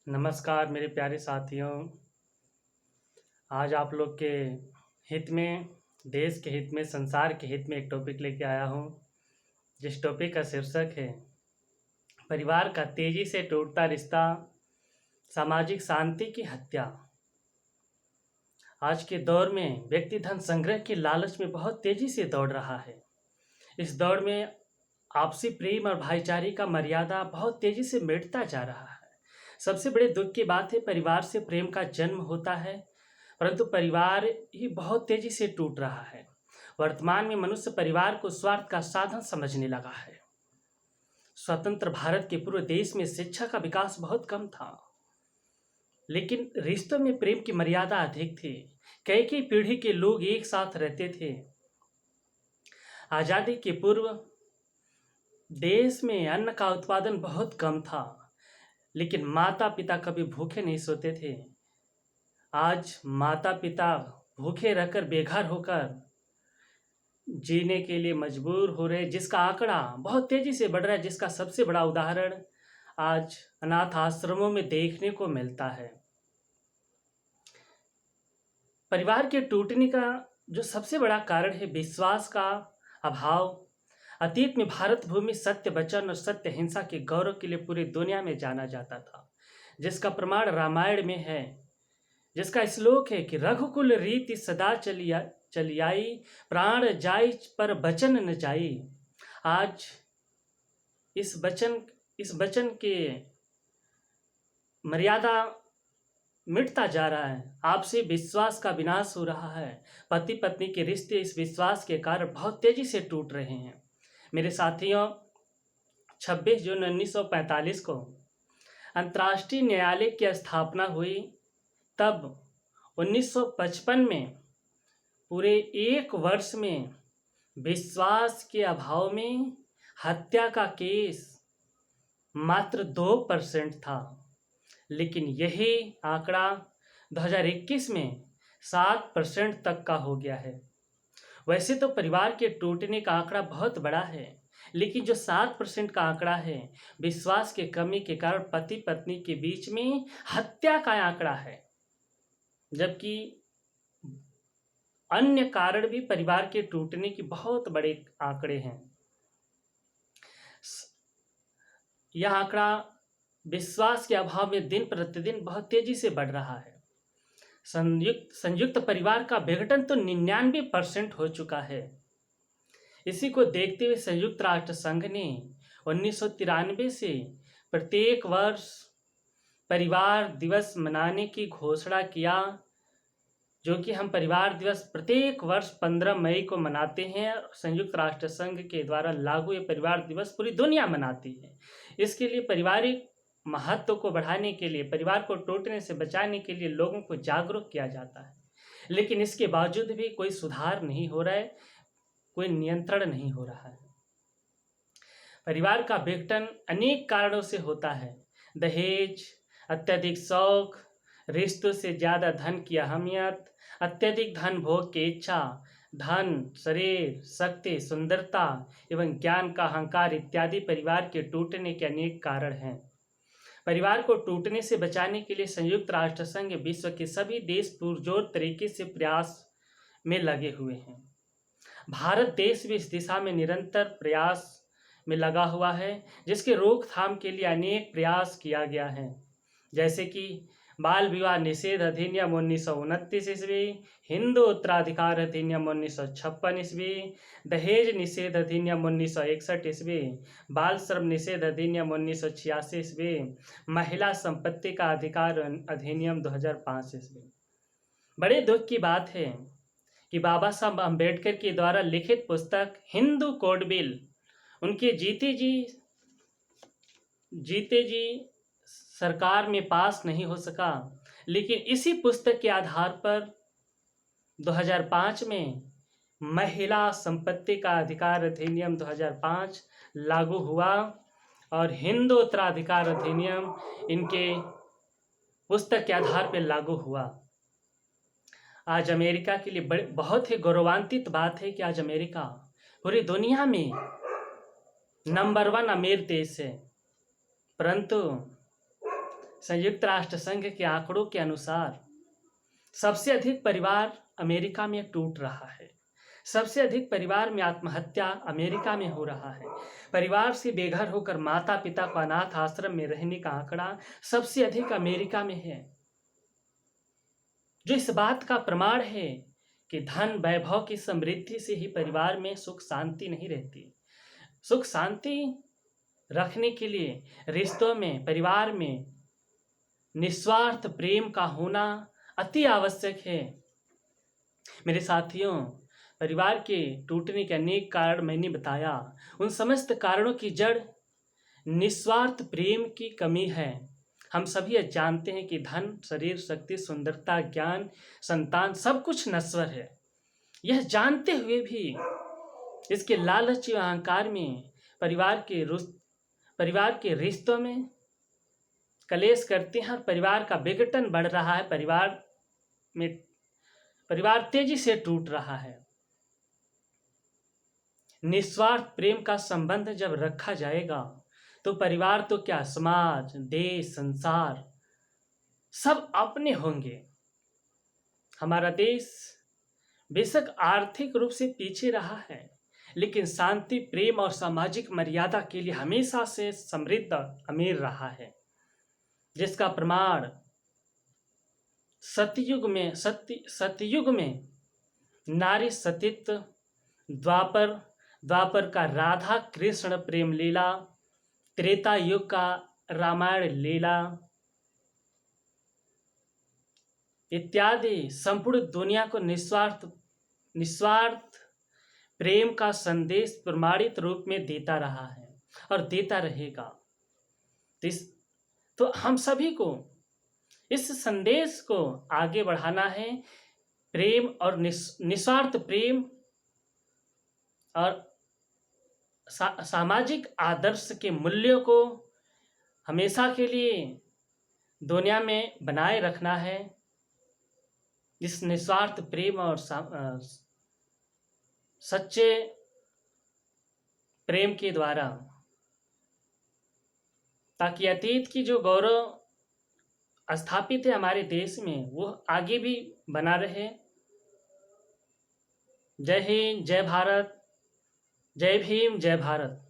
नमस्कार मेरे प्यारे साथियों। आज आप लोग के हित में, देश के हित में, संसार के हित में एक टॉपिक लेके आया हूँ, जिस टॉपिक का शीर्षक है परिवार का तेजी से टूटता रिश्ता, सामाजिक शांति की हत्या। आज के दौर में व्यक्ति धन संग्रह के लालच में बहुत तेजी से दौड़ रहा है। इस दौड़ में आपसी प्रेम और भाईचारे का मर्यादा बहुत तेजी से मिटता जा रहा है। सबसे बड़े दुख की बात है, परिवार से प्रेम का जन्म होता है, परंतु परिवार ही बहुत तेजी से टूट रहा है। वर्तमान में मनुष्य परिवार को स्वार्थ का साधन समझने लगा है। स्वतंत्र भारत के पूर्व देश में शिक्षा का विकास बहुत कम था, लेकिन रिश्तों में प्रेम की मर्यादा अधिक थी। कई कई पीढ़ी के लोग एक साथ रहते थे। आजादी के पूर्व देश में अन्न का उत्पादन बहुत कम था, लेकिन माता पिता कभी भूखे नहीं सोते थे। आज माता पिता भूखे रहकर, बेघर होकर जीने के लिए मजबूर हो रहे, जिसका आंकड़ा बहुत तेजी से बढ़ रहा है, जिसका सबसे बड़ा उदाहरण आज अनाथ आश्रमों में देखने को मिलता है। परिवार के टूटने का जो सबसे बड़ा कारण है विश्वास का अभाव। अतीत में भारत भूमि सत्य वचन और सत्य हिंसा के गौरव के लिए पूरी दुनिया में जाना जाता था, जिसका प्रमाण रामायण में है, जिसका श्लोक है कि रघुकुल रीति सदा चली आई, प्राण जाई पर बचन न जाई। आज इस वचन के मर्यादा मिटता जा रहा है। आपसी विश्वास का विनाश हो रहा है। पति पत्नी के रिश्ते इस विश्वास के कारण बहुत तेजी से टूट रहे हैं। मेरे साथियों, 26 जून 1945 को अंतर्राष्ट्रीय न्यायालय की स्थापना हुई। तब 1955 में पूरे एक वर्ष में विश्वास के अभाव में हत्या का केस मात्र 2% था, लेकिन यही आंकड़ा 2021 में 7% तक का हो गया है। वैसे तो परिवार के टूटने का आंकड़ा बहुत बड़ा है, लेकिन जो 7% का आंकड़ा है, विश्वास के कमी के कारण पति पत्नी के बीच में हत्या का आंकड़ा है, जबकि अन्य कारण भी परिवार के टूटने के बहुत बड़े आंकड़े हैं। यह आंकड़ा विश्वास के अभाव में दिन प्रतिदिन बहुत तेजी से बढ़ रहा है। संयुक्त परिवार का विघटन तो 99% हो चुका है। इसी को देखते हुए संयुक्त राष्ट्र संघ ने 1993 से प्रत्येक वर्ष परिवार दिवस मनाने की घोषणा किया, जो कि हम परिवार दिवस प्रत्येक वर्ष 15 मई को मनाते हैं। संयुक्त राष्ट्र संघ के द्वारा लागू ये परिवार दिवस पूरी दुनिया मनाती है। इसके लिए पारिवारिक महत्व को बढ़ाने के लिए, परिवार को टूटने से बचाने के लिए लोगों को जागरूक किया जाता है, लेकिन इसके बावजूद भी कोई सुधार नहीं हो रहा है, कोई नियंत्रण नहीं हो रहा है। परिवार का विघटन अनेक कारणों से होता है। दहेज, अत्यधिक शौक, रिश्तों से ज्यादा धन की अहमियत, अत्यधिक धन भोग की इच्छा, धन, शरीर, शक्ति, सुंदरता एवं ज्ञान का अहंकार इत्यादि परिवार के टूटने के अनेक कारण हैं। परिवार को टूटने से बचाने के लिए संयुक्त राष्ट्र संघ विश्व के सभी देश पुरजोर तरीके से प्रयास में लगे हुए हैं। भारत देश भी इस दिशा में निरंतर प्रयास में लगा हुआ है, जिसके रोकथाम के लिए अनेक प्रयास किया गया है, जैसे कि बाल विवाह निषेध अधिनियम 1929 ईस्वी, हिंदू उत्तराधिकार अधिनियम 1956 ईस्वी, दहेज निषेध अधिनियम 1961 ईस्वी, बाल श्रम निषेध अधिनियम 1986 ईस्वी, महिला संपत्ति का अधिकार अधिनियम 2005 ईस्वी। बड़े दुख की बात है कि बाबा साहब अम्बेडकर के द्वारा लिखित पुस्तक हिंदू कोड बिल उनके जीते जी सरकार में पास नहीं हो सका, लेकिन इसी पुस्तक के आधार पर 2005 में महिला संपत्ति का अधिकार अधिनियम 2005 लागू हुआ और हिंदू उत्तराधिकार अधिनियम इनके पुस्तक के आधार पर लागू हुआ। आज अमेरिका के लिए बहुत ही गौरवान्वित बात है कि आज अमेरिका पूरी दुनिया में नंबर 1 अमीर देश है, परंतु संयुक्त राष्ट्र संघ के आंकड़ों के अनुसार सबसे अधिक परिवार अमेरिका में टूट रहा है। सबसे अधिक परिवार में आत्महत्या अमेरिका में हो रहा है। परिवार से बेघर होकर माता पिता को अनाथ आश्रम में रहने का आंकड़ा सबसे अधिक अमेरिका में है, जो इस बात का प्रमाण है कि धन वैभव की समृद्धि से ही परिवार में सुख शांति नहीं रहती। सुख शांति रखने के लिए रिश्तों में, परिवार में निस्वार्थ प्रेम का होना अति आवश्यक है। मेरे साथियों, परिवार के टूटने के अनेक कारण मैंने बताया। उन समस्त कारणों की जड़ निस्वार्थ प्रेम की कमी है। हम सभी यह जानते हैं कि धन, शरीर, शक्ति, सुंदरता, ज्ञान, संतान सब कुछ नश्वर है। यह जानते हुए भी इसके लालच और अहंकार में परिवार के रिश्तों में कलेश करते हैं और परिवार का विघटन बढ़ रहा है। परिवार तेजी से टूट रहा है। निस्वार्थ प्रेम का संबंध जब रखा जाएगा तो परिवार तो क्या, समाज, देश, संसार सब अपने होंगे। हमारा देश बेशक आर्थिक रूप से पीछे रहा है, लेकिन शांति, प्रेम और सामाजिक मर्यादा के लिए हमेशा से समृद्ध, अमीर रहा है, जिसका प्रमाण सतयुग में नारी सतीत्व, द्वापर का राधा कृष्ण प्रेम लीला, त्रेता युग का रामायण लीला इत्यादि संपूर्ण दुनिया को निस्वार्थ प्रेम का संदेश प्रमाणित रूप में देता रहा है और देता रहेगा। तो हम सभी को इस संदेश को आगे बढ़ाना है। प्रेम और निस्वार्थ प्रेम और सामाजिक आदर्श के मूल्यों को हमेशा के लिए दुनिया में बनाए रखना है। इस निस्वार्थ प्रेम और सच्चे प्रेम के द्वारा, ताकि अतीत की जो गौरव स्थापित है हमारे देश में, वो आगे भी बना रहे। जय हिंद, जय भारत, जय भीम, जय भारत।